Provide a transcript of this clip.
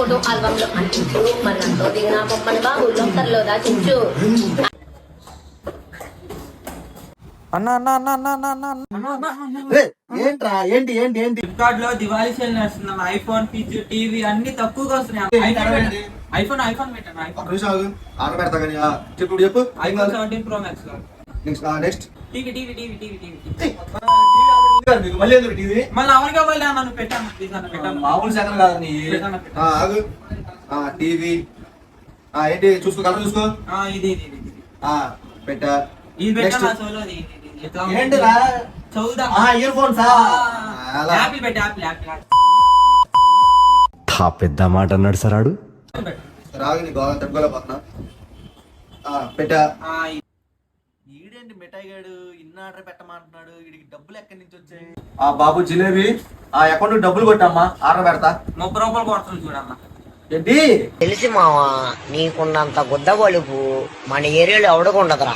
Photo album లో అంటించు, మరి నాతో దిగిన బొమ్మని బాబు లోకర్లో దాచించు. అన్న అన్న అన్న అన్న అన్న అన్న ఏంట్రా ఏంటి ఏంటి ఏంటి ఫ్లిప్కార్ట్ లో దివాళీ సేల్ నడుస్తున్నాం. ఐఫోన్, ఫ్రిడ్జ్, టీవీ అన్ని తక్కువగా వస్తున్నాయి. ఐఫోన్ ఐఫోన్ పెట్టాను. ఆర్డర్ పెడతా కానీ చెప్పు చెప్పు. ఐఫోన్ 17 Pro Max లో next TV TV TV TV TV మళ్ళీ ఎందుకు టీవీ మళ్ళీ అవరికి అవ్వాలి నన్ను పెట్టాను. ప్లీజ్ అన్న పెట్టాను. మామూలు సెకండ్ కాదు నీ ఆగు. టీవీ ఏంటి చూసుకో, కలర్ చూసుకో. ఇది ఇది ఇది పెట్టా. ఇది పెట్టా సోలో. ఏంటిరా చౌదా ఇయర్ ఫోన్స్ యాపిల్ పెట్టా. యాపిల్ యాపిల్ పెద్ద మాట అన్నాడు సార్ ఆడు. రాగు నీ గోళం తట్టుకోలేకపోతున్నా. పెట్టా. ఈడేంటి మిఠాయి గాడు ఇన్ని ఆర్డర్ పెట్టమంటున్నాడు, వీడికి డబ్బులు ఎక్కడి నుంచి వచ్చాయి? బాబు జిలేబీ అకౌంట్ డబ్బులు కొట్టమ్మా, ఆర్డర్ పెడతా. 30 రూపాయలు కొడుతుంది చూడమ్మా. ఏంటి తెలిసి మావా నీకున్నంత గుద్ద బలుపు మన ఏరియాలో ఎవడకుండదురా.